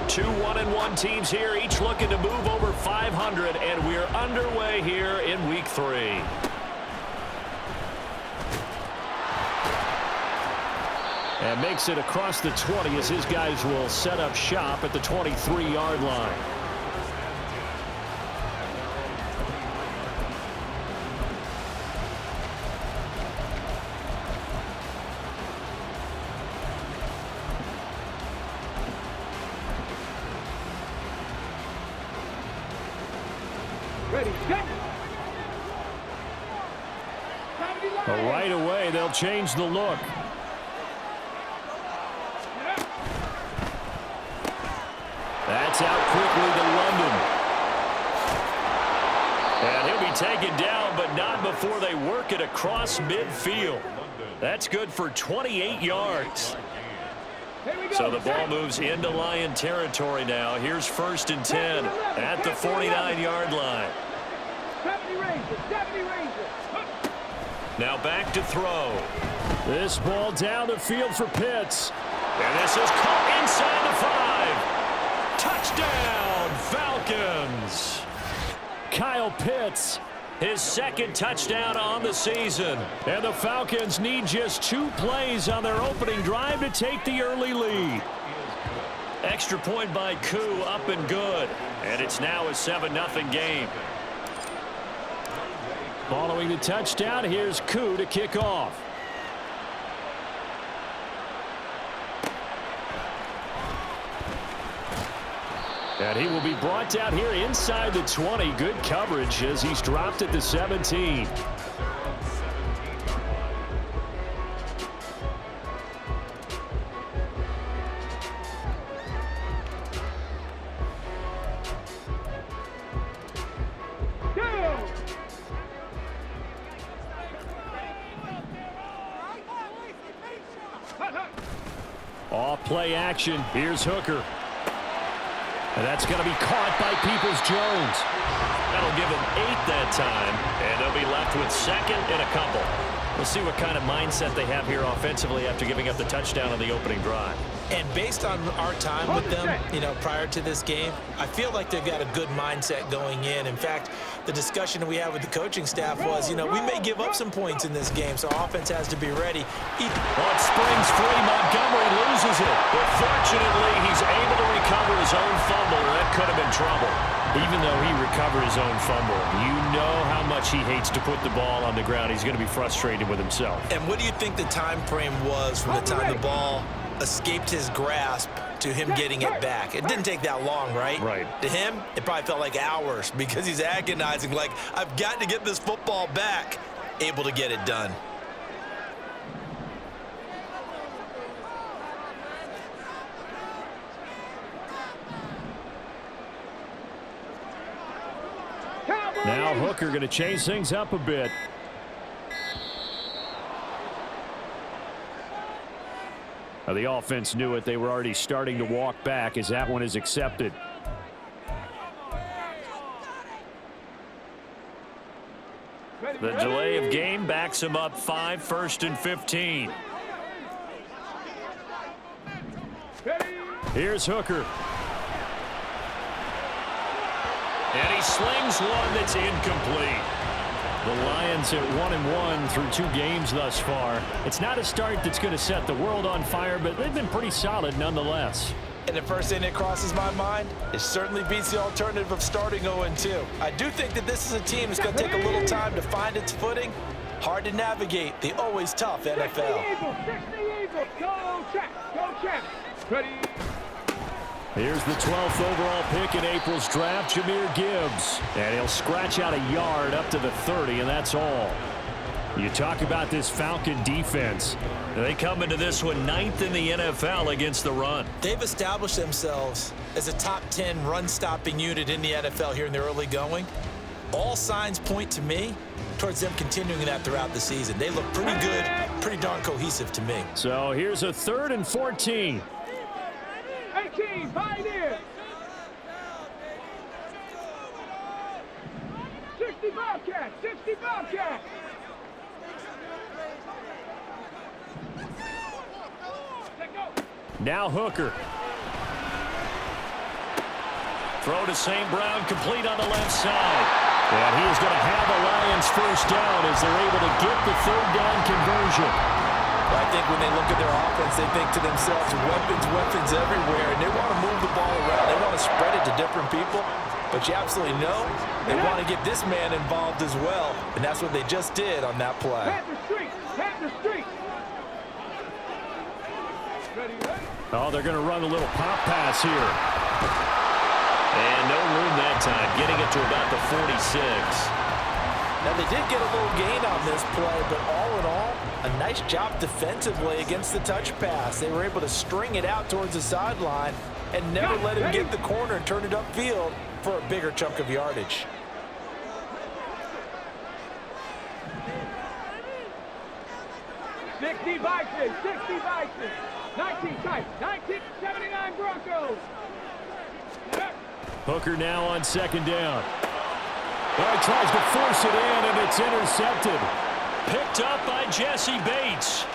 Two 1-1 teams here, each looking to move over 500, and we're underway here in Week 3. And makes it across the 20 as his guys will set up shop at the 23-yard line. Right away, they'll change the look. That's out quickly to London. And he'll be taken down, but not before they work it across midfield. That's good for 28 yards. So the ball moves into Lion territory now. Here's 1st and 10 at the 49-yard line. Now back to throw. This ball down the field for Pitts. And this is caught inside the 5. Touchdown, Falcons. Kyle Pitts, his 2nd touchdown on the season. And the Falcons need just 2 plays on their opening drive to take the early lead. Extra point by Koo, up and good. And it's now a 7-0 game. Following the touchdown, here's Koo to kick off. And he will be brought down here inside the 20. Good coverage as he's dropped at the 17. Off play action. Here's Hooker. And that's going to be caught by Peoples-Jones. That'll give him 8 that time. And they'll be left with 2nd and a couple. We'll see what kind of mindset they have here offensively after giving up the touchdown on the opening drive. And based on our time with them, prior to this game, I feel like they've got a good mindset going in. In fact, the discussion we had with the coaching staff was, we may give up some points in this game, so offense has to be ready. Well, it springs free. Montgomery loses it. But fortunately, he's able to recover his own fumble. That could have been trouble. Even though he recovered his own fumble, you know how much he hates to put the ball on the ground. He's going to be frustrated with himself. And what do you think the time frame was from the time the ball escaped his grasp to him getting it back? It didn't take that long, right? Right. To him, it probably felt like hours because he's agonizing, like, I've got to get this football back. Able to get it done. Now Hooker going to change things up a bit. Now the offense knew it. They were already starting to walk back as that one is accepted. The delay of game backs him up 5, 1st and 15. Here's Hooker. And he slings one that's incomplete. The Lions at 1-1 through 2 games thus far. It's not a start that's going to set the world on fire, but they've been pretty solid nonetheless. And the first thing that crosses my mind, it certainly beats the alternative of starting 0-2. I do think that this is a team that's going to take a little time to find its footing. Hard to navigate the always tough NFL. Here's the 12th overall pick in April's draft, Jahmyr Gibbs. And he'll scratch out a yard up to the 30, and that's all. You talk about this Falcon defense. They come into this one 9th in the NFL against the run. They've established themselves as a top 10 run-stopping unit in the NFL here in the early going. All signs point to me towards them continuing that throughout the season. They look pretty good, pretty darn cohesive to me. So here's a 3rd and 14. 18, Pioneers. 60 Bobcats, 60 Bobcats. Now Hooker. Throw to St. Brown, complete on the left side. And he is going to have the Lions first down as they're able to get the third down conversion. I think when they look at their offense, they think to themselves, weapons everywhere, and they want to move the ball around. They want to spread it to different people. But you absolutely know they want to get this man involved as well, and that's what they just did on that play. Hit the street! Hit the street! Oh, they're going to run a little pop pass here. And no room that time, getting it to about the 46. Now, they did get a little gain on this play, but all in all, a nice job defensively against the touch pass. They were able to string it out towards the sideline and never let him get the corner and turn it upfield for a bigger chunk of yardage. '60 Vikings, 60 Vikings, 19 type, 1979 Broncos. Hooker now on second down. Well, he tries to force it in, and it's intercepted. Picked up by Jesse Bates.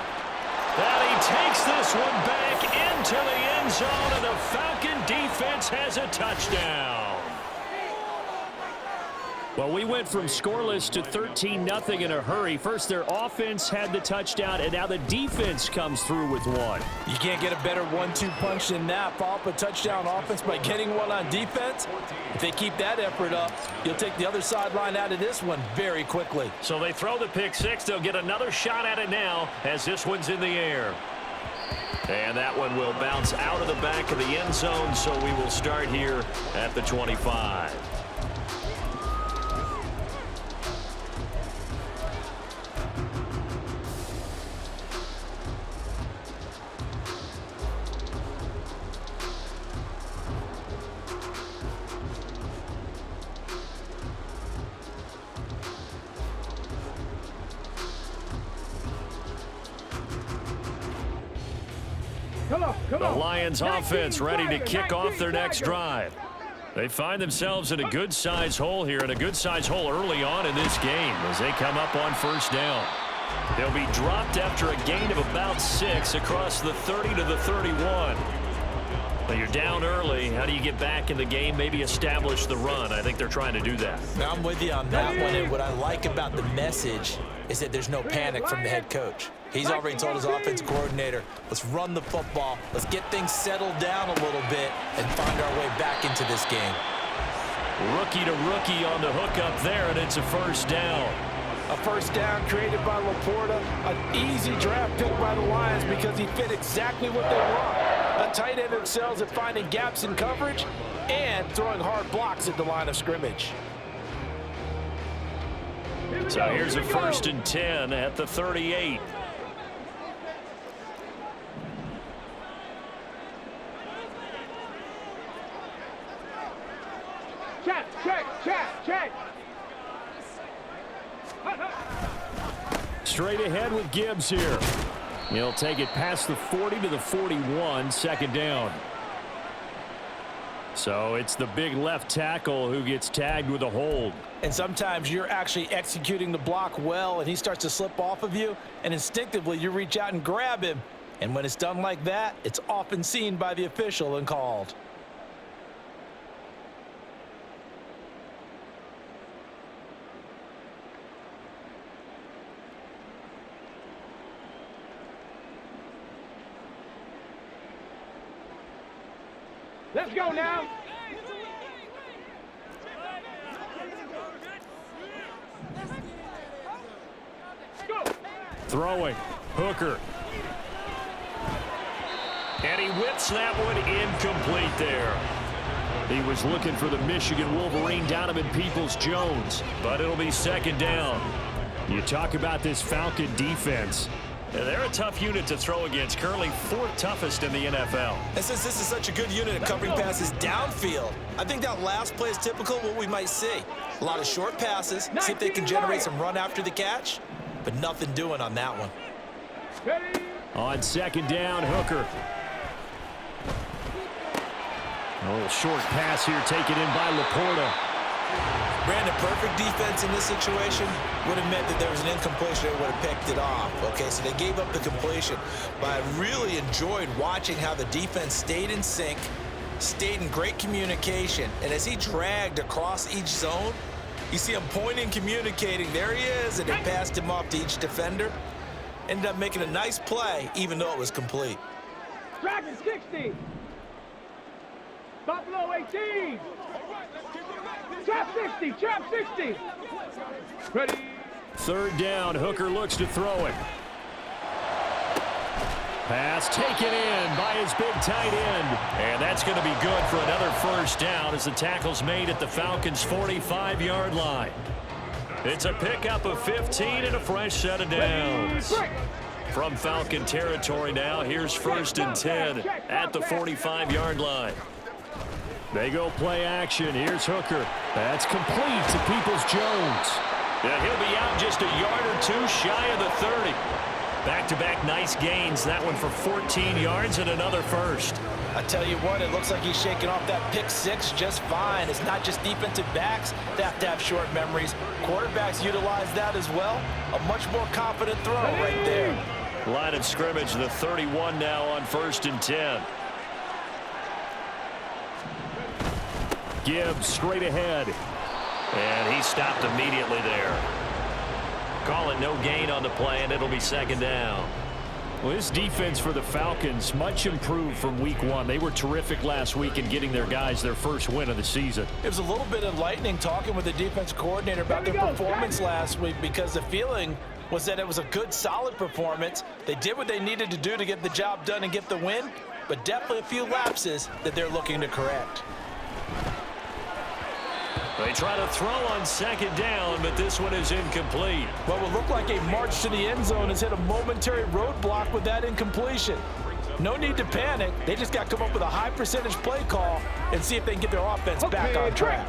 And he takes this one back into the end zone, and the Falcon defense has a touchdown. Well, we went from scoreless to 13-0 in a hurry. First, their offense had the touchdown, and now the defense comes through with one. You can't get a better 1-2 punch than that. Follow up a touchdown offense by getting one on defense. If they keep that effort up, you'll take the other sideline out of this one very quickly. So they throw the pick six. They'll get another shot at it now as this one's in the air. And that one will bounce out of the back of the end zone, so we will start here at the 25. The Lions offense ready to kick off their next drive. They find themselves in a good-sized hole here, and a good-sized hole early on in this game as they come up on first down. They'll be dropped after a gain of about 6 across the 30 to the 31. But you're down early. How do you get back in the game, maybe establish the run? I think they're trying to do that. Now, I'm with you on that one, and what I like about the message is that there's no panic from the head coach. He's already told his offensive coordinator, let's run the football, let's get things settled down a little bit and find our way back into this game. Rookie to rookie on the hook up there, and it's a first down. A first down created by Laporta, an easy draft pick by the Lions because he fit exactly what they want. A tight end excels at finding gaps in coverage and throwing hard blocks at the line of scrimmage. So here's a 1st and 10 at the 38. Check. Straight ahead with Gibbs here. He'll take it past the 40 to the 41, second down. So it's the big left tackle who gets tagged with a hold. And sometimes you're actually executing the block well, and he starts to slip off of you, and instinctively you reach out and grab him. And when it's done like that, it's often seen by the official and called. Let's go now. Go. Throwing. Hooker. And he whips that one incomplete there. He was looking for the Michigan Wolverine, Donovan Peoples-Jones, but it'll be second down. You talk about this Falcon defense. They're a tough unit to throw against, currently 4th toughest in the NFL. And since this is such a good unit at covering passes downfield, I think that last play is typical of what we might see. A lot of short passes, see if they can generate some run after the catch, but nothing doing on that one. On second down, Hooker. A little short pass here taken in by Laporta. Brandon, perfect defense in this situation would have meant that there was an incompletion that would have picked it off. Okay, so they gave up the completion. But I really enjoyed watching how the defense stayed in sync, stayed in great communication, and as he dragged across each zone, you see him pointing, communicating. There he is, and they passed him off to each defender. Ended up making a nice play, even though it was complete. Dragon 60. Buffalo 18. Trap 60. Trap 60. Ready. Third down. Hooker looks to throw it. Pass taken in by his big tight end. And that's going to be good for another first down as the tackle's made at the Falcons' 45-yard line. It's a pickup of 15 and a fresh set of downs. From Falcon territory now, here's 1st and 10 at the 45-yard line. They go play action. Here's Hooker. That's complete to Peoples-Jones. And he'll be out just a yard or two shy of the 30. Back-to-back nice gains. That one for 14 yards and another first. I tell you what, it looks like he's shaking off that pick six just fine. It's not just defensive backs that have to have short memories. Quarterbacks utilize that as well. A much more confident throw right there. Line of scrimmage, the 31 now on 1st and 10. Gibbs straight ahead. And he stopped immediately there. Call it no gain on the play, and it'll be 2nd down. Well, this defense for the Falcons much improved from week 1. They were terrific last week in getting their guys their first win of the season. It was a little bit enlightening talking with the defense coordinator about their performance last week, because the feeling was that it was a good, solid performance. They did what they needed to do to get the job done and get the win, but definitely a few lapses that they're looking to correct. They try to throw on 2nd down, but this one is incomplete. What would look like a march to the end zone has hit a momentary roadblock with that incompletion. No need to panic. They just got to come up with a high percentage play call and see if they can get their offense back on track.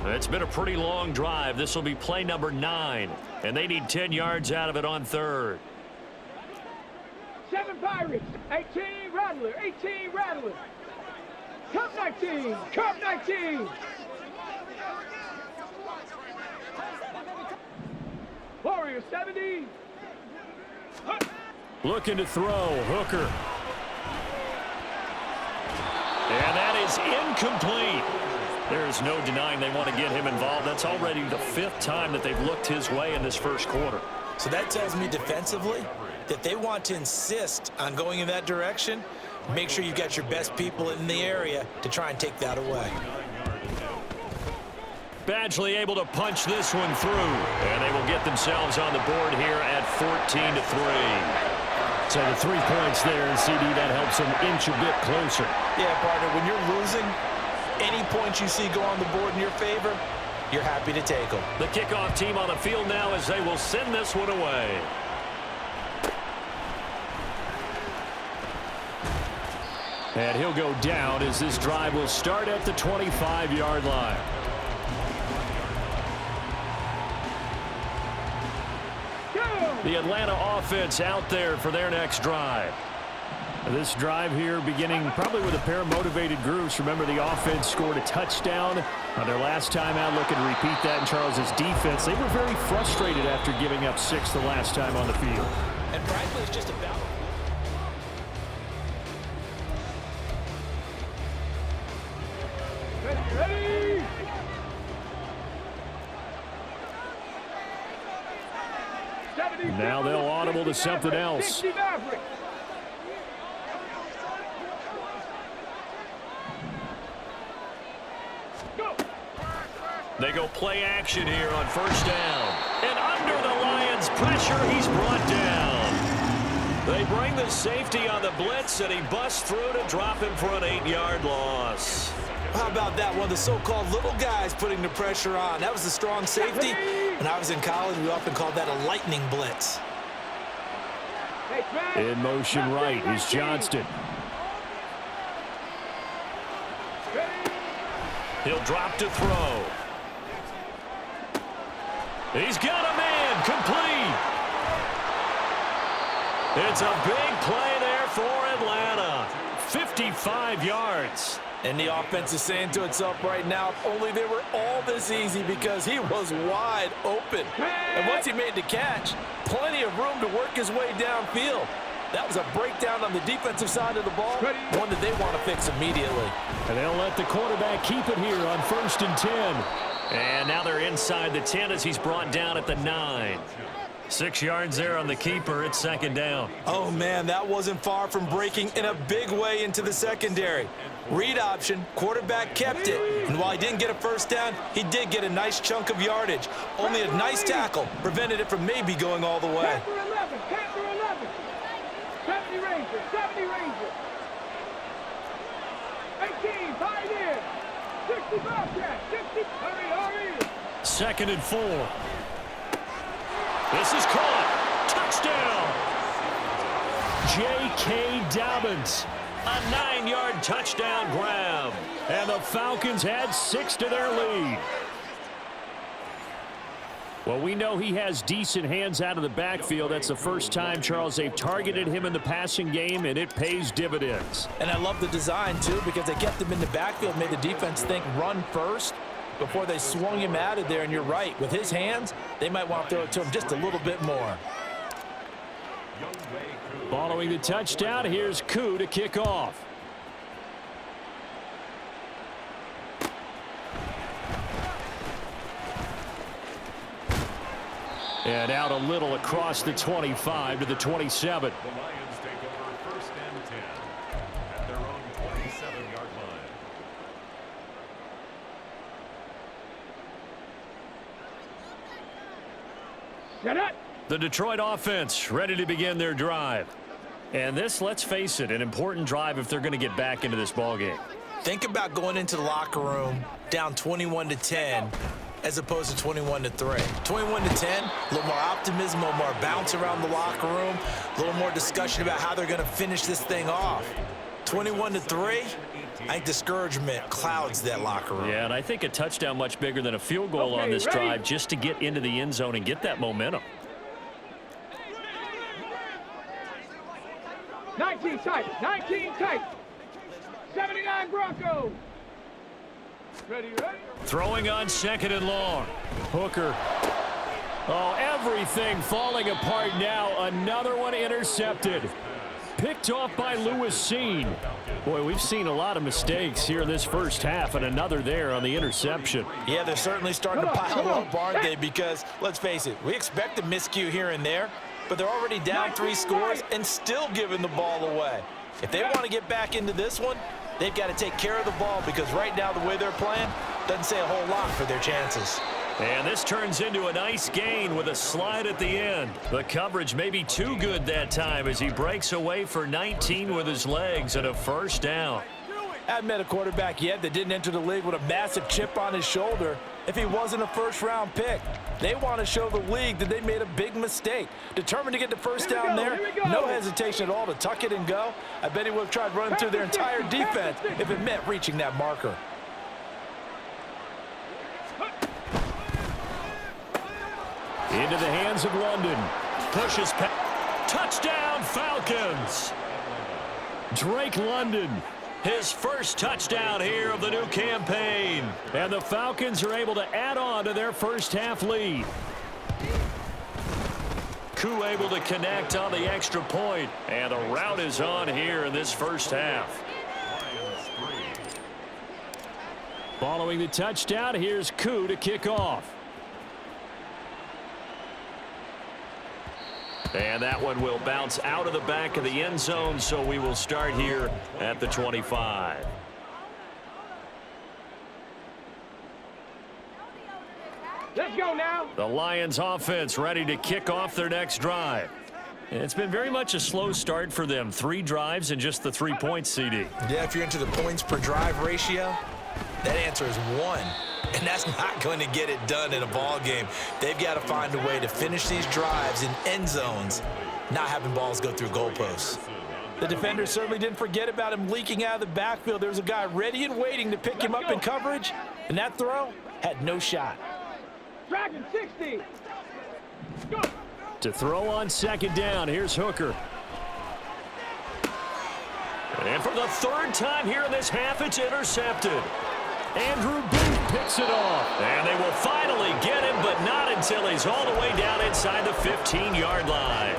It's been a pretty long drive. This will be play number 9, and they need 10 yards out of it on 3rd. 7 Pirates. 18 Rattler. 18 Rattler. Cup 19. Cup 19. Warrior 70. Looking to throw. Hooker. And that is incomplete. There's no denying they want to get him involved. That's already the 5th time that they've looked his way in this first quarter. So that tells me defensively that they want to insist on going in that direction. Make sure you've got your best people in the area to try and take that away. Badgley able to punch this one through, and they will get themselves on the board here at 14-3. So the 3 points there, and CD, that helps them inch a bit closer. Yeah, partner, when you're losing, any points you see go on the board in your favor, you're happy to take them. The kickoff team on the field now as they will send this one away. And he'll go down as this drive will start at the 25-yard line. The Atlanta offense out there for their next drive. This drive here beginning probably with a pair of motivated groups. Remember, the offense scored a touchdown on their last time out. Looking to repeat that in Charles's defense. They were very frustrated after giving up 6 the last time on the field. And frankly, it's just about... Ready. Now they'll audible to something else. They go play action here on 1st down. And under the Lions' pressure, he's brought down. They bring the safety on the blitz, and he busts through to drop him for an 8-yard loss. How about that? One of the so-called little guys putting the pressure on. That was the strong safety. When I was in college, we often called that a lightning blitz. In motion right is Johnston. He'll drop to throw. He's got a man, complete. It's a big play there for Atlanta. 55 yards. And the offense is saying to itself right now, if only they were all this easy, because he was wide open. And once he made the catch, plenty of room to work his way downfield. That was a breakdown on the defensive side of the ball, one that they want to fix immediately. And they'll let the quarterback keep it here on 1st and 10. And now they're inside the 10 as he's brought down at the 9. 6 yards there on the keeper. It's 2nd down. Oh, man, that wasn't far from breaking in a big way into the secondary. Read option, quarterback kept it. And while he didn't get a first down, he did get a nice chunk of yardage. Only a nice tackle prevented it from maybe going all the way. Panther 11, Panther 11. 70 Rangers, 70 Rangers. 18, Pioneer. 60 Bobcat, 60, hurry. 2nd and 4. This is caught. Touchdown. J.K. Dobbins. A 9-yard touchdown grab. And the Falcons had 6 to their lead. Well, we know he has decent hands out of the backfield. That's the first time, Charles, they've targeted him in the passing game, and it pays dividends. And I love the design, too, because they kept him in the backfield, made the defense think run first before they swung him out of there. And you're right, with his hands, they might want to throw it to him just a little bit more. Following the touchdown, here's Koo to kick off. And out a little across the 25 to the 27. The Lions take over 1st and 10 at their own 27-yard line. Set up. The Detroit offense ready to begin their drive. And this, let's face it, an important drive if they're going to get back into this ballgame. Think about going into the locker room down 21-10 as opposed to 21-3. 21-10, a little more optimism, a little more bounce around the locker room, a little more discussion about how they're going to finish this thing off. 21-3, I think discouragement clouds that locker room. Yeah, and I think a touchdown much bigger than a field goal on this drive just to get into the end zone and get that momentum. 19 tight, 19 tight. 79 Broncos. Ready. Throwing on 2nd and long. Hooker. Oh, everything falling apart now. Another one intercepted. Picked off by Lewis Seen. Boy, we've seen a lot of mistakes here in this first half, and another there on the interception. Yeah, they're certainly starting to pile up, aren't they? Because, let's face it, we expect a miscue here and there, but they're already down 3 scores and still giving the ball away. If they want to get back into this one, they've got to take care of the ball, because right now the way they're playing doesn't say a whole lot for their chances. And this turns into a nice gain with a slide at the end. The coverage may be too good that time as he breaks away for 19 with his legs and a first down. I haven't met a quarterback yet that didn't enter the league with a massive chip on his shoulder if he wasn't a first-round pick. They want to show the league that they made a big mistake. Determined to get the first down there, no hesitation at all to tuck it and go. I bet he would have tried running through their entire defense if it meant reaching that marker. Into the hands of London. Pushes past. Touchdown, Falcons. Drake London. His first touchdown here of the new campaign. And the Falcons are able to add on to their first half lead. Koo able to connect on the extra point. And the route is on here in this first half. Following the touchdown, here's Koo to kick off. And that one will bounce out of the back of the end zone, so we will start here at the 25. Let's go now. The Lions offense ready to kick off their next drive. And it's been very much a slow start for them. 3 drives and just the 3 points, CD. Yeah, if you're into the points per drive ratio, that answer is 1. And that's not going to get it done in a ball game. They've got to find a way to finish these drives in end zones, not having balls go through goalposts. The defender certainly didn't forget about him leaking out of the backfield. There was a guy ready and waiting to pick him up in coverage, and that throw had no shot. Dragon 60. Go. To throw on 2nd down, here's Hooker. And for the 3rd time here in this half, it's intercepted. Andrew Booth picks it off. And they will finally get him, but not until he's all the way down inside the 15-yard line.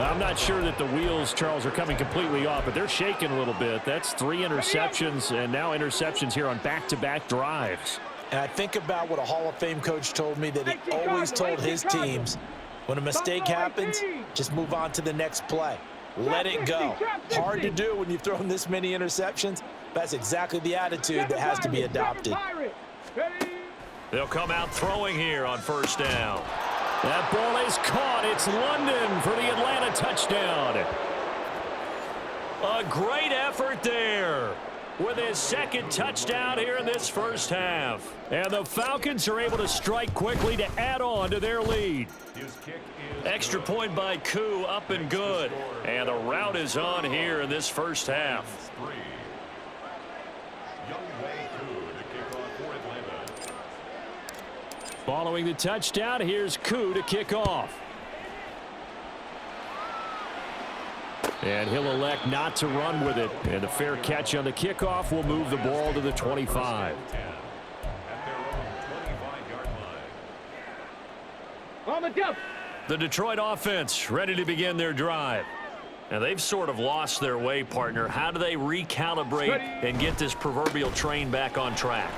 I'm not sure that the wheels, Charles, are coming completely off, but they're shaking a little bit. That's 3 interceptions, and now interceptions here on back-to-back drives. And I think about what a Hall of Fame coach told me, that he always told his teams, when a mistake happens, just move on to the next play. Let it go. Hard to do when you've thrown this many interceptions. That's exactly the attitude that has to be adopted. They'll come out throwing here on first down. That ball is caught. It's London for the Atlanta touchdown. A great effort there with his second touchdown here in this first half. And the Falcons are able to strike quickly to add on to their lead. Extra point by Koo, up and good. And the route is on here in this first half. Following the touchdown, here's Koo to kick off. And he'll elect not to run with it. And the fair catch on the kickoff will move the ball to the 25. On the jump. The Detroit offense ready to begin their drive. And they've sort of lost their way, partner. How do they recalibrate and get this proverbial train back on track?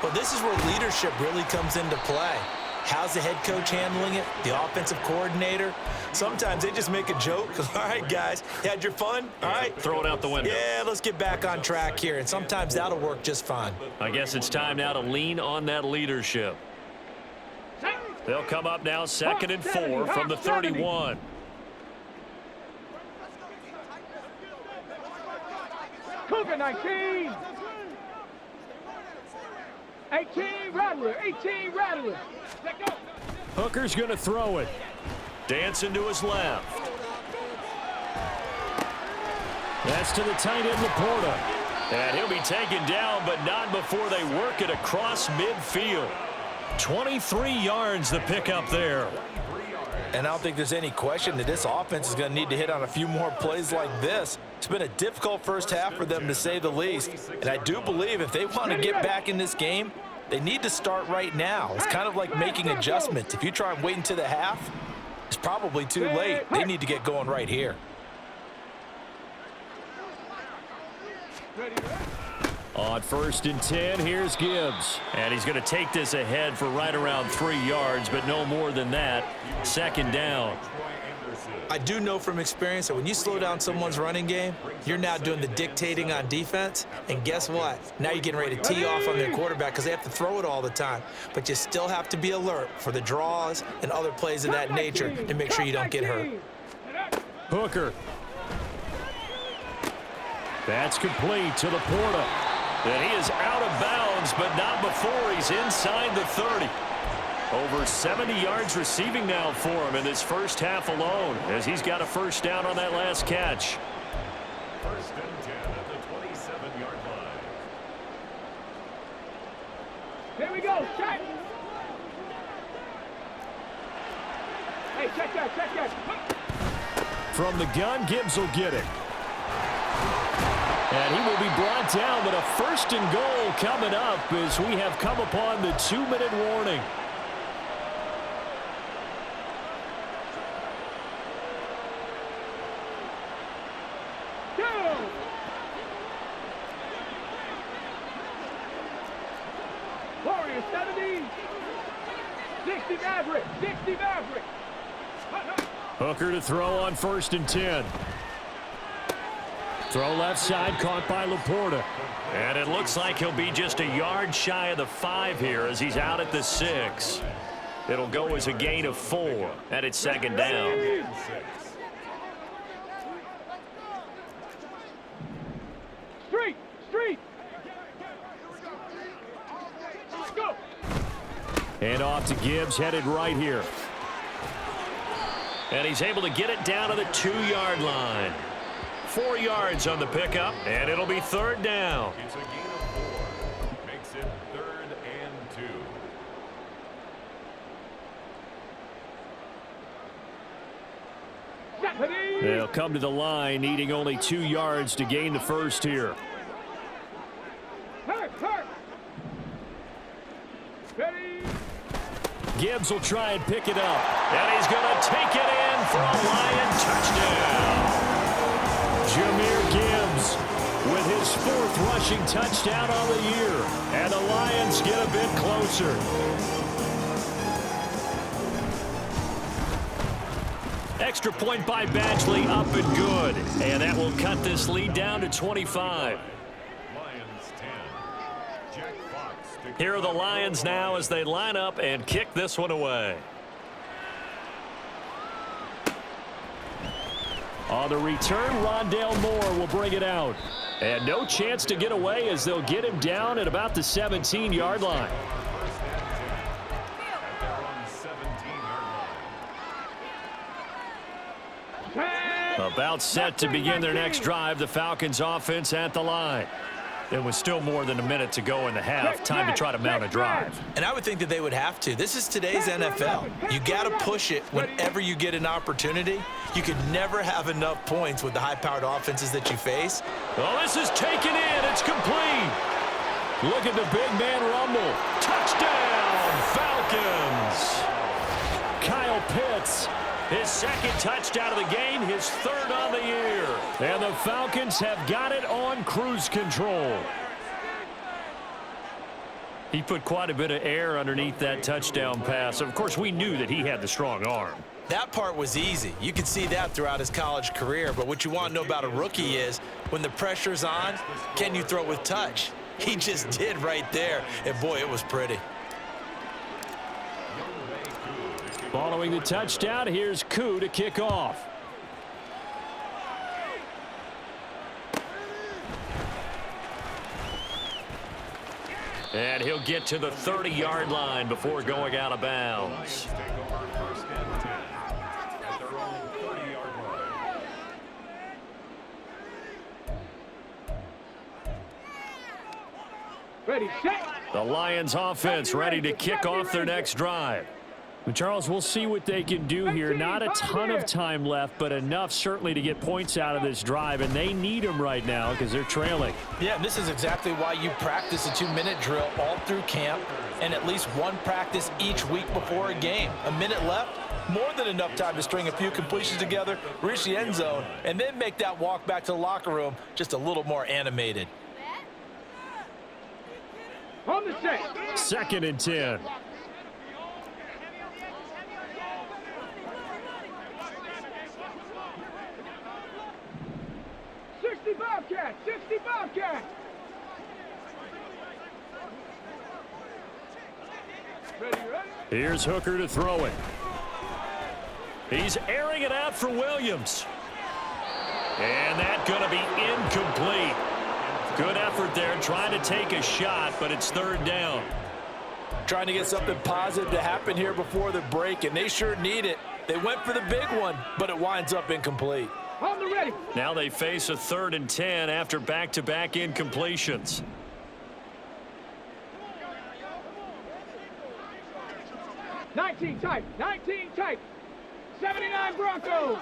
Well, this is where leadership really comes into play. How's the head coach handling it? The offensive coordinator? Sometimes they just make a joke. All right, guys, you had your fun? All right. Throw it out the window. Yeah, let's get back on track here. And sometimes that'll work just fine. I guess it's time now to lean on that leadership. They'll come up now 2nd and 4 from the 31. Cougar 19. 18 Rattler. 18 Rattler. Let go. Hooker's going to throw it. Dancing to his left. That's to the tight end, Laporta. And he'll be taken down, but not before they work it across midfield. 23 yards the pickup there. And I don't think there's any question that this offense is going to need to hit on a few more plays like this. It's been a difficult first half for them, to say the least. And I do believe if they want to get back in this game, they need to start right now. It's kind of like making adjustments. If you try and wait until the half, it's probably too late. They need to get going right here. On 1st and 10, here's Gibbs. And he's going to take this ahead for right around 3 yards, but no more than that. 2nd down. I do know from experience that when you slow down someone's running game, you're now doing the dictating on defense. And guess what? Now you're getting ready to tee off on their quarterback because they have to throw it all the time. But you still have to be alert for the draws and other plays of that nature and make sure you don't get hurt. Hooker. That's complete to Laporta. And he is out of bounds, but not before he's inside the 30. Over 70 yards receiving now for him in this first half alone, as he's got a first down on that last catch. 1st and 10 at the 27-yard line. Here we go. Check. Hey, check that. Check that. From the gun, Gibbs will get it. And he will be brought down, but a 1st and goal coming up as we have come upon the 2-minute warning. Warriors 70. 60 Maverick. 60 Maverick. Hooker to throw on 1st and 10. Throw left side, caught by Laporta. And it looks like he'll be just a yard shy of the 5 here as he's out at the 6. It'll go as a gain of 4, and it's 2nd down. Street. Go. And off to Gibbs, headed right here. And he's able to get it down to the 2-yard line. 4 yards on the pickup, and it'll be 3rd down. It's a gain of 4. Makes it 3rd and 2. They'll come to the line, needing only 2 yards to gain the first here. Hurt. Ready. Gibbs will try and pick it up. And he's going to take it in for a Lion touchdown. rushing touchdown on the year. And the Lions get a bit closer. Extra point by Badgley, up and good. And that will cut this lead down to 25. Here are the Lions now as they line up and kick this one away. On the return, Rondale Moore will bring it out. And no chance to get away as they'll get him down at about the 17-yard line. About set to begin their next drive, the Falcons offense at the line. It was still more than a minute to go in the half. Time to try to mount a drive. And I would think that they would have to. This is today's NFL. You got to push it whenever you get an opportunity. You can never have enough points with the high-powered offenses that you face. Well, this is taken in. It's complete. Look at the big man rumble. Touchdown, Falcons. Kyle Pitts. His second touchdown of the game, his third on the year. And the Falcons have got it on cruise control. He put quite a bit of air underneath that touchdown pass. Of course, we knew that he had the strong arm. That part was easy. You could see that throughout his college career. But what you want to know about a rookie is when the pressure's on, can you throw with touch? He just did right there. And, boy, it was pretty. Following the touchdown, here's Koo to kick off. And he'll get to the 30-yard line before going out of bounds. Ready, set. The Lions offense ready to kick off their next drive. Charles, we'll see what they can do here. Not a ton of time left, but enough certainly to get points out of this drive, and they need them right now because they're trailing. Yeah, and this is exactly why you practice a 2-minute drill all through camp and at least one practice each week before a game. A minute left, more than enough time to string a few completions together, reach the end zone, and then make that walk back to the locker room just a little more animated. On the set. 2nd and 10. 60 Bobcat, 60 Bobcat. Ready. Here's Hooker to throw it. He's airing it out for Williams. And that's going to be incomplete. Good effort there trying to take a shot, but it's 3rd down. Trying to get something positive to happen here before the break, and they sure need it. They went for the big one, but it winds up incomplete. On the ready. Now they face a 3rd and 10 after back-to-back incompletions. Nineteen tight. 79 Broncos.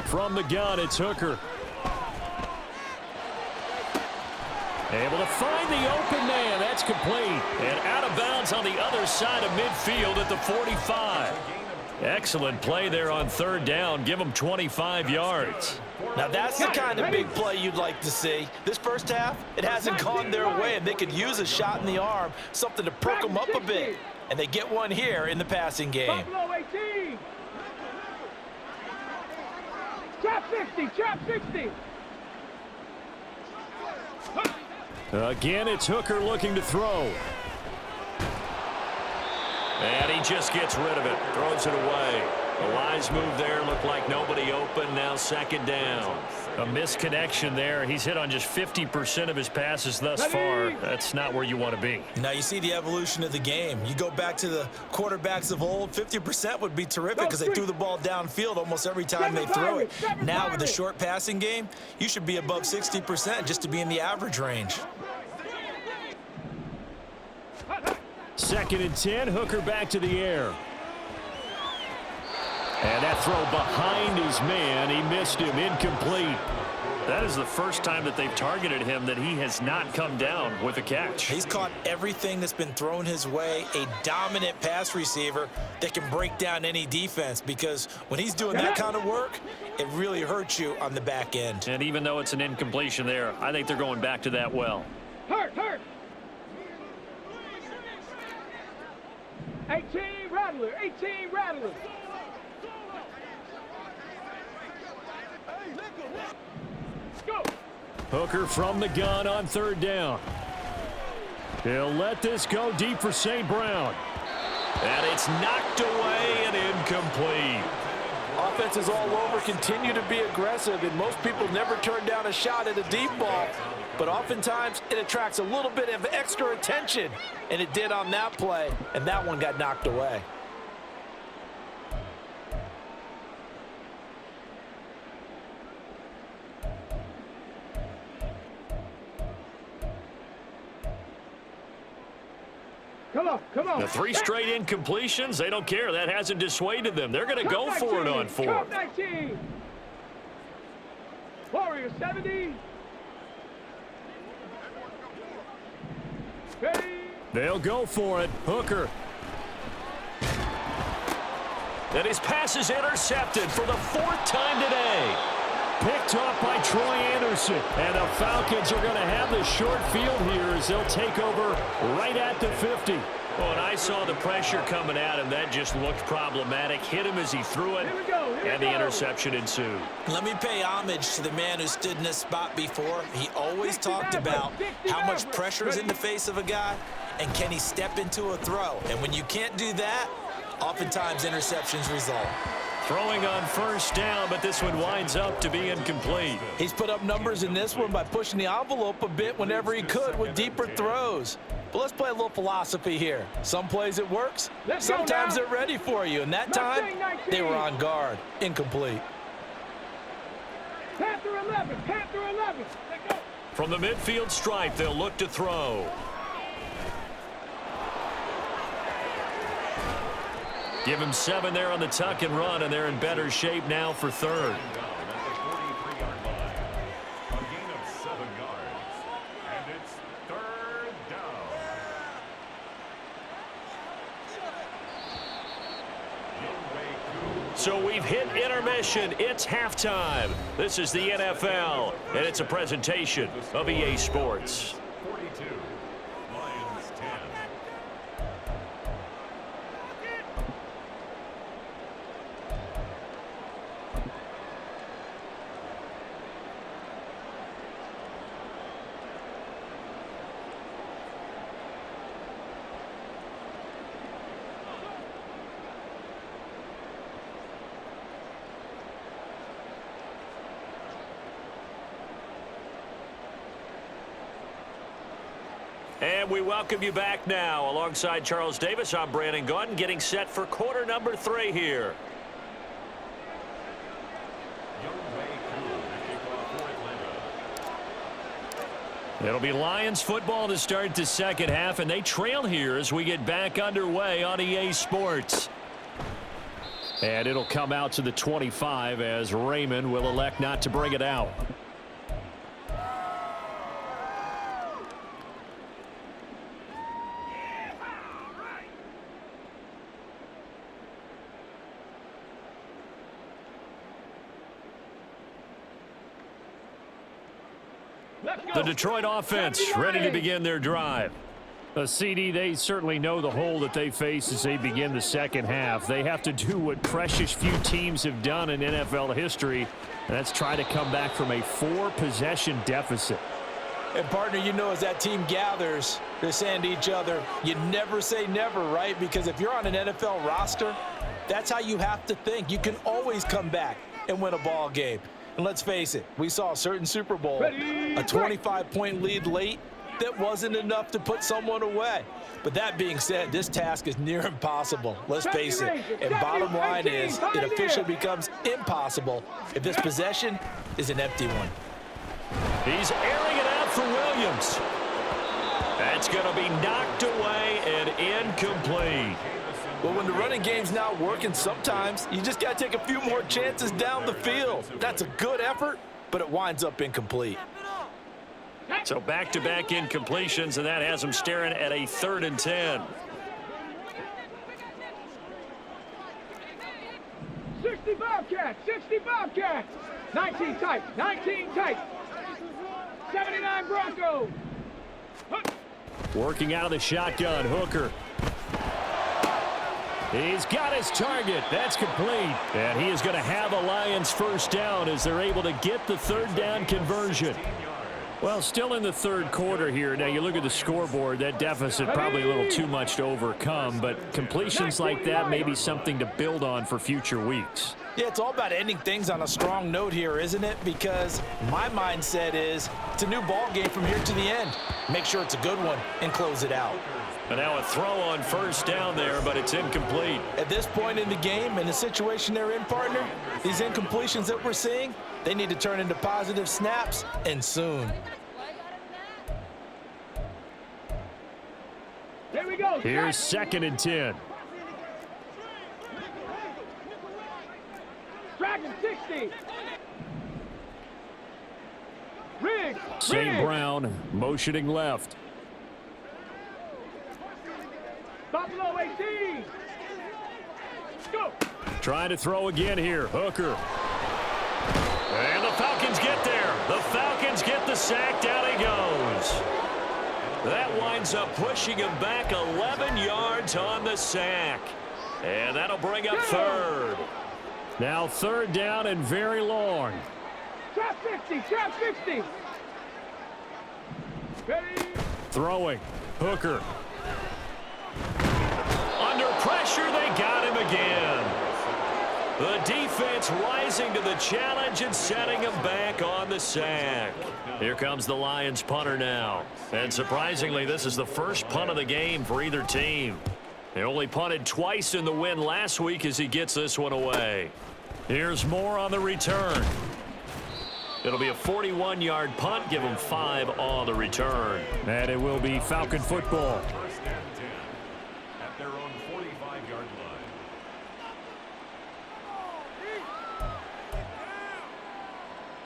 From the gun, it's Hooker. Able to find the open man. That's complete. And out of bounds on the other side of midfield at the 45. Excellent play there on 3rd down. Give them 25 yards. Now that's the kind of big play you'd like to see. This first half, it hasn't gone their way, and they could use a shot in the arm, something to perk them up a bit. And they get one here in the passing game. Buffalo 18. Trap 60. Again, it's Hooker looking to throw. And he just gets rid of it, throws it away. The wise move there, looked like nobody open, now 2nd down. A misconnection there. He's hit on just 50% of his passes thus far. That's not where you want to be. Now you see the evolution of the game. You go back to the quarterbacks of old, 50% would be terrific because they threw the ball downfield almost every time they threw it. Now with the short passing game, you should be above 60% just to be in the average range. 2nd and 10, Hooker back to the air. And that throw behind his man, he missed him, incomplete. That is the first time that they've targeted him that he has not come down with a catch. He's caught everything that's been thrown his way, a dominant pass receiver that can break down any defense, because when he's doing that kind of work, it really hurts you on the back end. And even though it's an incompletion there, I think they're going back to that well. Hurt. 18 Rattler. Go. Hooker from the gun on third down. He'll let this go deep for St. Brown. And it's knocked away and incomplete. Offenses all over continue to be aggressive, and most people never turn down a shot at a deep ball. But oftentimes, it attracts a little bit of extra attention, and it did on that play, and that one got knocked away. Come on. The 3 straight incompletions, they don't care. That hasn't dissuaded them. They're going to go for it on 4. Cup 19. Warrior 70. Ready. They'll go for it. Hooker. And his pass is intercepted for the 4th time today. Picked off by Troy Anderson. And the Falcons are going to have the short field here as they'll take over right at the 50. Well, and I saw the pressure coming at him. That just looked problematic. Hit him as he threw it, and the interception ensued. Let me pay homage to the man who stood in this spot before. He always talked about how much pressure is in the face of a guy, and can he step into a throw. And when you can't do that, oftentimes interceptions result. Throwing on first down, but this one winds up to be incomplete. He's put up numbers in this one by pushing the envelope a bit whenever he could with deeper throws. But let's play a little philosophy here. Some plays it works, sometimes they're ready for you, and that time they were on guard. Incomplete. Panther 11. From the midfield stripe, they'll look to throw. Give him 7 there on the tuck and run, and they're in better shape now for third. So we've hit intermission. It's halftime. This is the NFL, and it's a presentation of EA Sports. 42, Lions 10. And we welcome you back now. Alongside Charles Davis, I'm Brandon Gaudin, getting set for quarter number 3 here. It'll be Lions football to start the second half, and they trail here as we get back underway on EA Sports. And it'll come out to the 25 as Raymond will elect not to bring it out. The Detroit offense ready to begin their drive. CD, they certainly know the hole that they face as they begin the second half. They have to do what precious few teams have done in NFL history, and that's try to come back from a 4-possession deficit. And, partner, you know, as that team gathers, they're saying to each other, you never say never, right? Because if you're on an NFL roster, that's how you have to think. You can always come back and win a ball game. And let's face it, we saw a certain Super Bowl, a 25-point lead late that wasn't enough to put someone away. But that being said, this task is near impossible. Let's face it. And bottom line is, it officially becomes impossible if this possession is an empty one. He's airing it out for Williams. That's going to be knocked away and incomplete. Well, when the running game's not working, sometimes you just got to take a few more chances down the field. That's a good effort, but it winds up incomplete. So back-to-back incompletions, and that has them staring at a 3rd and 10. 60 Bobcats, 60 Bobcats. 19 tight, 19 tight. 79 Broncos. Working out of the shotgun, Hooker. He's got his target. That's complete. And he is going to have a Lions first down as they're able to get the 3rd down conversion. Well, still in the 3rd quarter here. Now, you look at the scoreboard, that deficit probably a little too much to overcome, but completions like that may be something to build on for future weeks. Yeah, it's all about ending things on a strong note here, isn't it? Because my mindset is it's a new ball game from here to the end. Make sure it's a good one and close it out. And now a throw on first down there, but it's incomplete. At this point in the game, in the situation they're in, partner, these incompletions that we're seeing, they need to turn into positive snaps, and soon. Here we go. Here's 2nd and 10. Dragon 60. Riggs. St. Brown motioning left. Buffalo 18. Go. Trying to throw again here. Hooker. And the Falcons get there. The Falcons get the sack. Down he goes. That winds up pushing him back 11 yards on the sack. And that'll bring up 3rd. Now 3rd down and very long. Trap 50. Trap 50. Ready. Throwing. Hooker. Under pressure, they got him again. The defense rising to the challenge and setting him back on the sack. Here comes the Lions punter now. And surprisingly, this is the first punt of the game for either team. They only punted twice in the win last week as he gets this one away. Here's more on the return. It'll be a 41-yard punt. Give them 5 on the return. And it will be Falcon football. First and 10 at their own 45-yard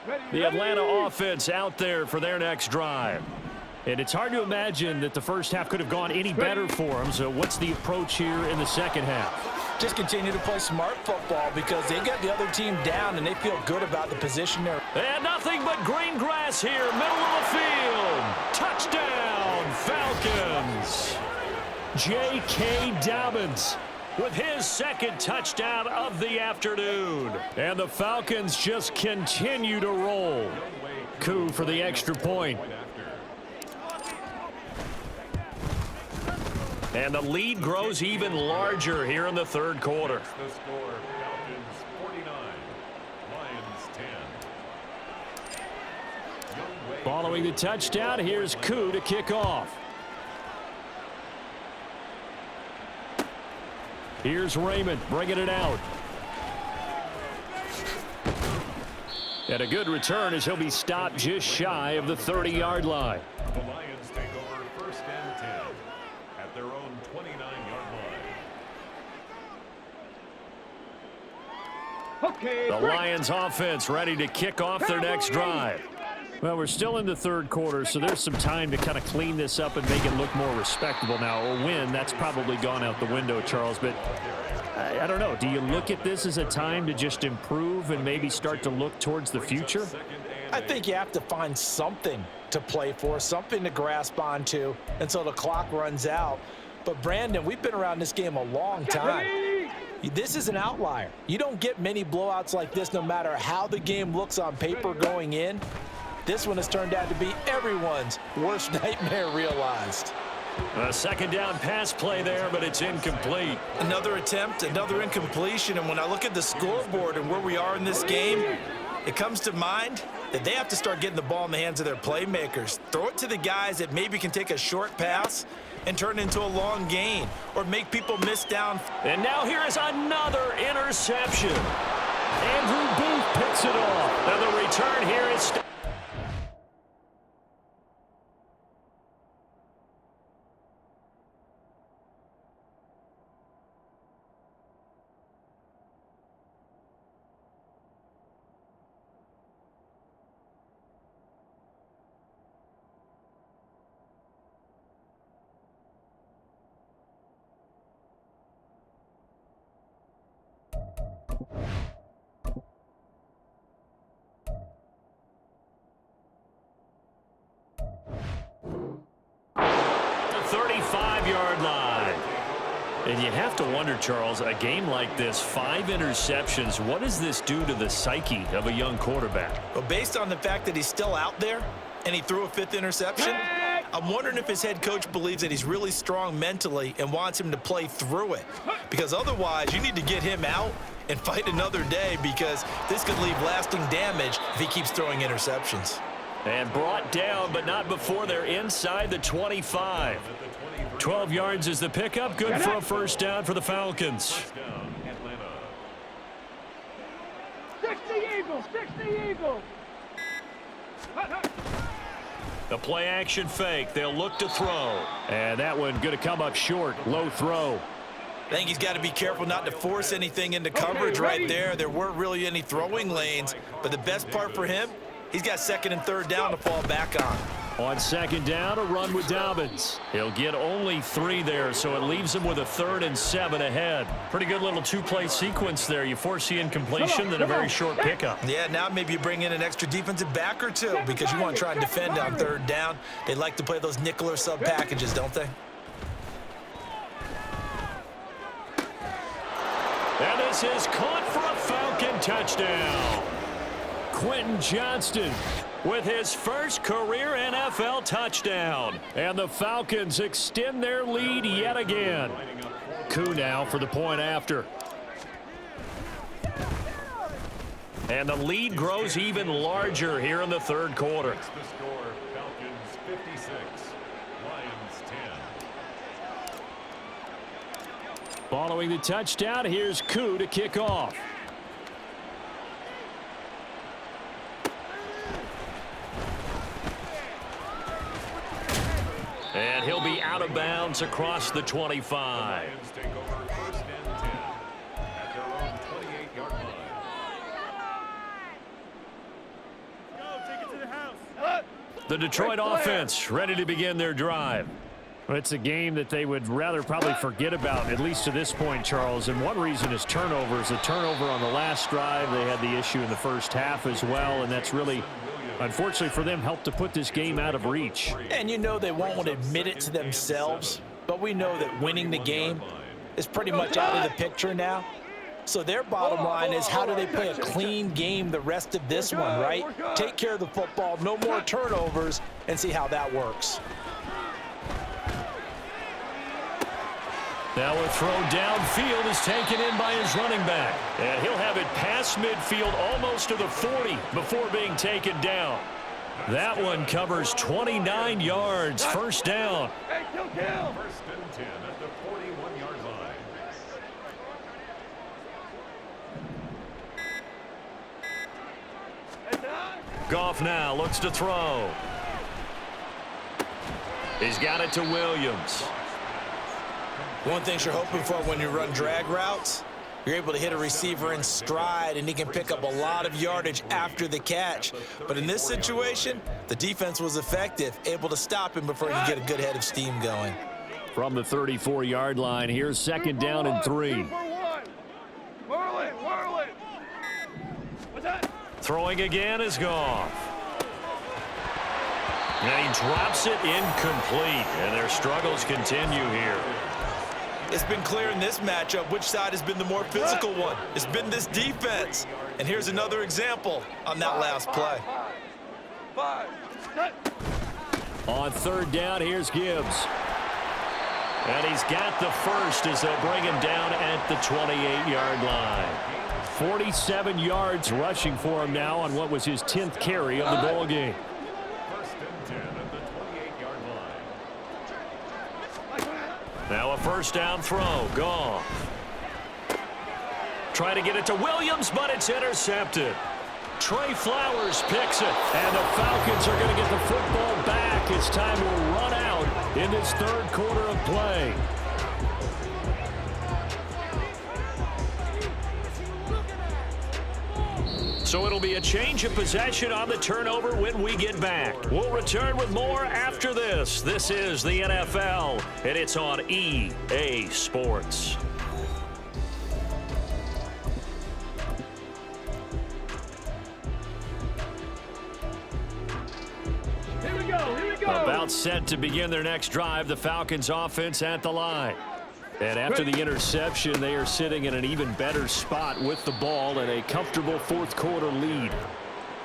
line. The Atlanta offense out there for their next drive. And it's hard to imagine that the first half could have gone any better for them. So what's the approach here in the second half? Just continue to play smart football because they got the other team down and they feel good about the position they're in. And nothing but green grass here, middle of the field. Touchdown, Falcons. J.K. Dobbins with his 2nd touchdown of the afternoon. And the Falcons just continue to roll. Coup for the extra point. And the lead grows even larger here in the 3rd quarter. The score, Falcons 49, Lions 10. Following the touchdown, here's Coup to kick off. Here's Raymond bringing it out. And a good return as he'll be stopped just shy of the 30-yard line. The Lions take over first and 10 at their own 29-yard line. Okay. The Lions offense ready to kick off their next drive. Well, we're still in the 3rd quarter, so there's some time to kind of clean this up and make it look more respectable now. A win, that's probably gone out the window, Charles, but I don't know. Do you look at this as a time to just improve and maybe start to look towards the future? I think you have to find something to play for, something to grasp onto until the clock runs out. But, Brandon, we've been around this game a long time. This is an outlier. You don't get many blowouts like this no matter how the game looks on paper going in. This one has turned out to be everyone's worst nightmare realized. A 2nd down pass play there, but it's incomplete. Another attempt, another incompletion, and when I look at the scoreboard and where we are in this game, it comes to mind that they have to start getting the ball in the hands of their playmakers. Throw it to the guys that maybe can take a short pass and turn it into a long gain or make people miss down. And now here is another interception. Andrew Booth picks it off. And the return here is... 35-yard line. And you have to wonder, Charles, a game like this, 5 interceptions, what does this do to the psyche of a young quarterback? Well, based on the fact that he's still out there and he threw a 5th interception, I'm wondering if his head coach believes that he's really strong mentally and wants him to play through it. Because otherwise, you need to get him out and fight another day, because this could leave lasting damage if he keeps throwing interceptions. And brought down, but not before they're inside the 25. 12 yards is the pickup. Good for a first down for the Falcons. 60 Eagles, 60 Eagles. The play action fake. They'll look to throw. And that one going to come up short. Low throw. I think he's got to be careful not to force anything into coverage right there. There weren't really any throwing lanes, but the best part for him, he's got 2nd and 3rd down to fall back on. On 2nd down, a run with Dobbins. He'll get only 3 there, so it leaves him with a 3rd and 7 ahead. Pretty good little 2-play sequence there. You force the incompletion, then a very short pickup. Yeah, now maybe you bring in an extra defensive back or two, because you want to try and defend on 3rd down. They like to play those nickel or sub packages, don't they? And this is caught for a Falcon touchdown. Quentin Johnston with his first career NFL touchdown. And the Falcons extend their lead yet again. Koo now for the point after. And the lead grows even larger here in the 3rd quarter. The score, Falcons 56, Lions 10. Following the touchdown, here's Koo to kick off. And he'll be out of bounds across the 25. Lions take over 1st and 10 at their own 28-yard line. The Detroit offense ready to begin their drive. It's a game that they would rather probably forget about, at least to this point, Charles. And one reason is turnovers. A turnover on the last drive. They had the issue in the first half as well, and that's really, unfortunately for them, helped to put this game out of reach. And you know they won't admit it to themselves, but we know that winning the game is pretty much out of the picture now. So their bottom line is, how do they play a clean game the rest of this one, right? Take care of the football, no more turnovers, and see how that works. Now a throw downfield is taken in by his running back. And he'll have it past midfield almost to the 40 before being taken down. That one covers 29 yards. First down. Hey, kill. 1st and 10 at the 41-yard line. Goff now looks to throw. He's got it to Williams. One thing you're hoping for when you run drag routes, you're able to hit a receiver in stride, and he can pick up a lot of yardage after the catch. But in this situation, the defense was effective, able to stop him before he could get a good head of steam going. From the 34-yard line, here's 2nd down and 3. 2 for 1. Whirl it. What's that? Throwing again is Goff. And he drops it incomplete, and their struggles continue here. It's been clear in this matchup which side has been the more physical one. It's been this defense. And here's another example on that last play. 5. On 3rd down, here's Gibbs. And he's got the first as they'll bring him down at the 28-yard line. 47 yards rushing for him now on what was his 10th carry of the ball game. 1st and 10 at the 28-yard line. Now a first down throw. Goff. Trying to get it to Williams, but it's intercepted. Trey Flowers picks it, and the Falcons are going to get the football back as time will run out in this 3rd quarter of play. So it'll be a change of possession on the turnover when we get back. We'll return with more after this. This is the NFL, and it's on EA Sports. Here we go. About out set to begin their next drive. The Falcons offense at the line. And after the interception, they are sitting in an even better spot with the ball and a comfortable fourth quarter lead.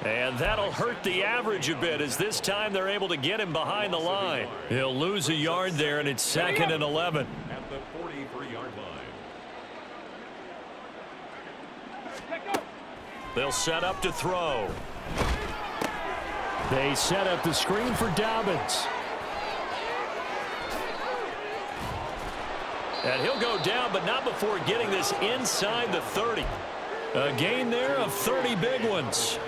And that'll hurt the average a bit as this time they're able to get him behind the line. He'll lose a yard there, and it's 2nd and 11. At the 43-yard line. They'll set up to throw. They set up the screen for Dobbins. And he'll go down, but not before getting this inside the 30. A gain there of 30 big ones.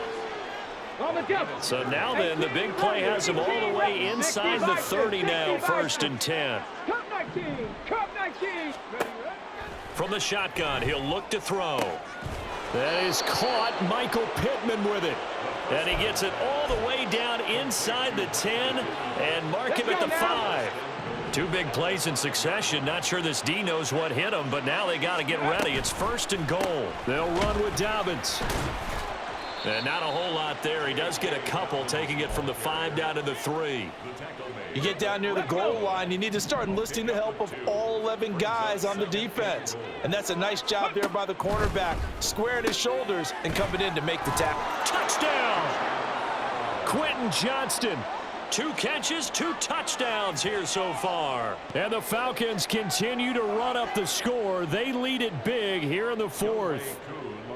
So now then, the big play has him all the way inside the 30 now, 1st and 10. From the shotgun, he'll look to throw. That is caught. Michael Pittman with it. And he gets it all the way down inside the 10 and mark him at the 5. 2 big plays in succession. Not sure this D knows what hit him, but now they got to get ready. It's 1st and goal. They'll run with Dobbins. And not a whole lot there. He does get a couple, taking it from the 5 down to the 3. You get down near the goal line, you need to start enlisting the help of all 11 guys on the defense. And that's a nice job there by the cornerback, squaring his shoulders and coming in to make the tackle. Touchdown! Quentin Johnston. 2 catches, 2 touchdowns here so far. And the Falcons continue to run up the score. They lead it big here in the 4th.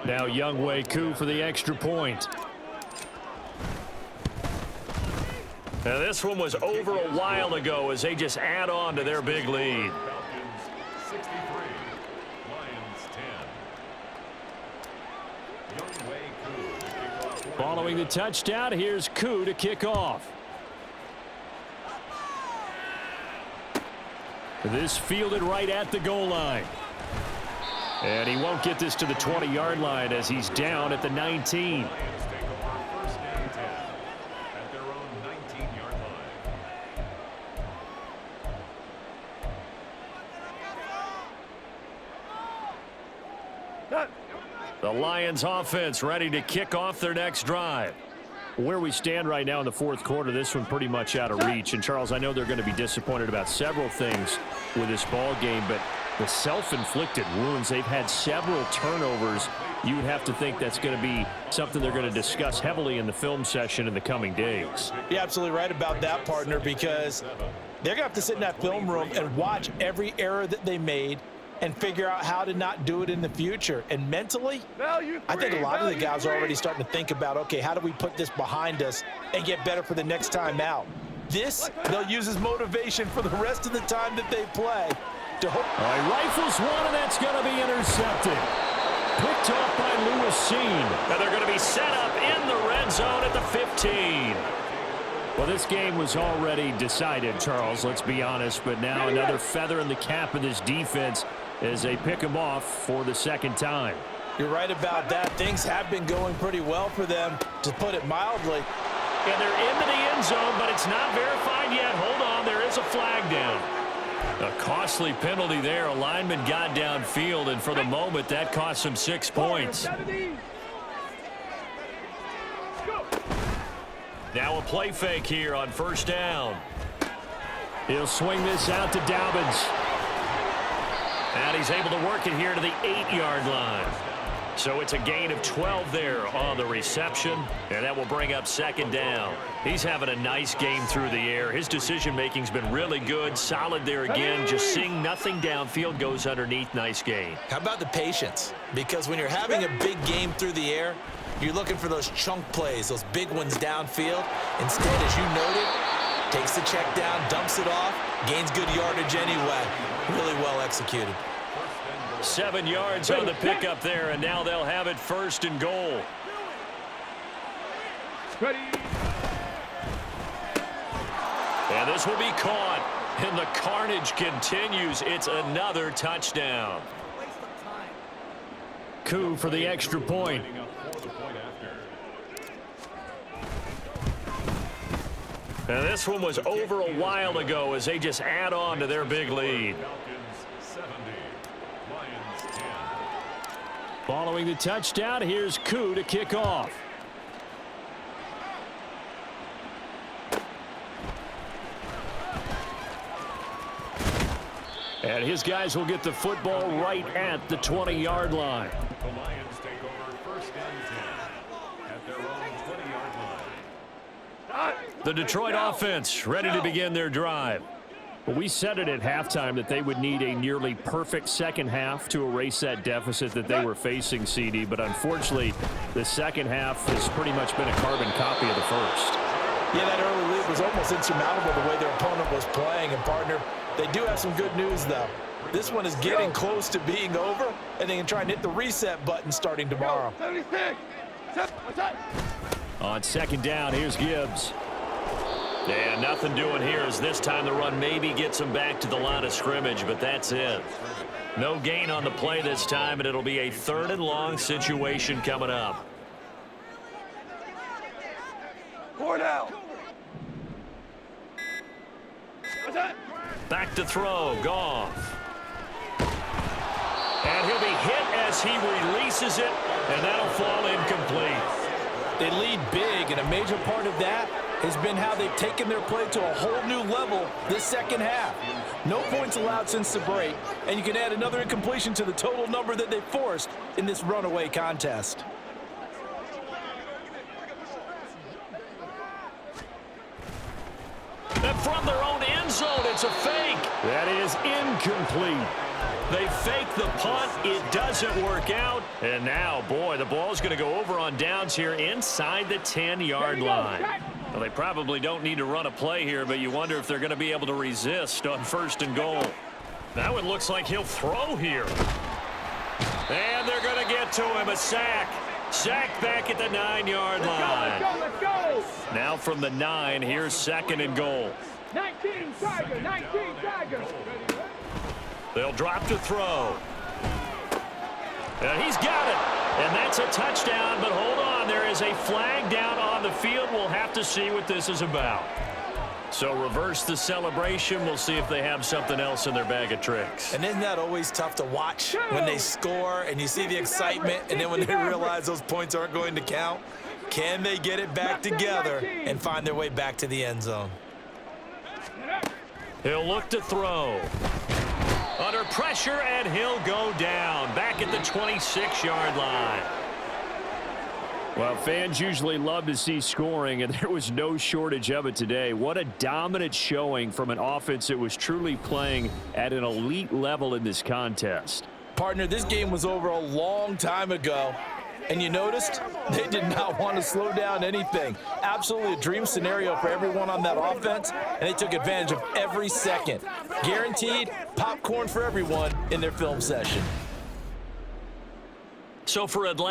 Now Younghoe Koo for the extra point. Now this one was over a while ago as they just add on to their big lead. Falcons 63, Lions 10. Younghoe Koo to kick off. Following the touchdown, here's Koo to kick off. This fielded right at the goal line. And he won't get this to the 20-yard line as he's down at the 19. Lions take over 1st and 10 at their own 19-yard line. The Lions offense ready to kick off their next drive. Where we stand right now in the 4th quarter, this one pretty much out of reach. And, Charles, I know they're going to be disappointed about several things with this ball game, but the self-inflicted wounds, they've had several turnovers. You would have to think that's going to be something they're going to discuss heavily in the film session in the coming days. You're absolutely right about that, partner, because they're going to have to sit in that film room and watch every error that they made and figure out how to not do it in the future. And mentally, I think a lot of the guys are already starting to think about, okay, how do we put this behind us and get better for the next time out? This, they'll use as motivation for the rest of the time that they play. All right, rifles one, and that's going to be intercepted. Picked off by Lewis Seen. And they're going to be set up in the red zone at the 15. Well, this game was already decided, Charles, let's be honest. But now another feather in the cap of this defense as they pick them off for the 2nd time. You're right about that. Things have been going pretty well for them, to put it mildly. And they're into the end zone, but it's not verified yet. Hold on, there is a flag down. A costly penalty there. A lineman got downfield, and for the moment, that cost him 6 points. Now a play fake here on 1st down. He'll swing this out to Dobbins. And he's able to work it here to the 8-yard line. So it's a gain of 12 there on the reception, and that will bring up 2nd down. He's having a nice game through the air. His decision-making's been really good, solid there again. Just seeing nothing downfield goes underneath. Nice gain. How about the patience? Because when you're having a big game through the air, you're looking for those chunk plays, those big ones downfield. Instead, as you noted, takes the check down, dumps it off, gains good yardage anyway. Really well executed. 7 yards on the pickup there, and now they'll have it 1st and goal. Ready. And this will be caught, and the carnage continues. It's another touchdown. Koo for the extra point. And this one was over a while ago as they just add on to their big lead. Following the touchdown, here's Koo to kick off. And his guys will get the football right at the 20-yard line. The Lions take over first and 10 at their own 20-yard line. The Detroit offense ready to begin their drive. Well, we said it at halftime that they would need a nearly perfect second half to erase that deficit that they were facing, CD. But unfortunately, the second half has pretty much been a carbon copy of the first. Yeah, that early lead was almost insurmountable the way their opponent was playing. And, partner, they do have some good news, though. This one is getting close to being over, and they can try and hit the reset button starting tomorrow. 76. On second down, here's Gibbs. And nothing doing here as this time the run maybe gets him back to the line of scrimmage, but that's it. No gain on the play this time, and it'll be a 3rd and long situation coming up. 4 down. Back to throw, Goff. And he'll be hit as he releases it, and that'll fall incomplete. They lead big, and a major part of that has been how they've taken their play to a whole new level this second half. No points allowed since the break, and you can add another incompletion to the total number that they forced in this runaway contest. And from their own end zone, it's a fake. That is incomplete. They fake the punt. It doesn't work out. And now, boy, the ball's going to go over on downs here inside the 10-yard line. Well, they probably don't need to run a play here, but you wonder if they're going to be able to resist on 1st and goal. Now it looks like he'll throw here. And they're going to get to him. A sack. Sack back at the 9-yard line. Let's go. Now from the 9, here's 2nd and goal. 19 Tiger, 19 Tiger. They'll drop to throw. And he's got it. And that's a touchdown, but hold on. There is a flag down on the field. We'll have to see what this is about. So reverse the celebration. We'll see if they have something else in their bag of tricks. And isn't that always tough to watch when they score and you see the excitement, and then when they realize those points aren't going to count? Can they get it back together and find their way back to the end zone? He'll look to throw. Under pressure, and he'll go down. Back at the 26-yard line. Well, fans usually love to see scoring, and there was no shortage of it today. What a dominant showing from an offense that was truly playing at an elite level in this contest. Partner, this game was over a long time ago. And you noticed they did not want to slow down anything. Absolutely a dream scenario for everyone on that offense, and they took advantage of every second. Guaranteed popcorn for everyone in their film session. So for Atlanta.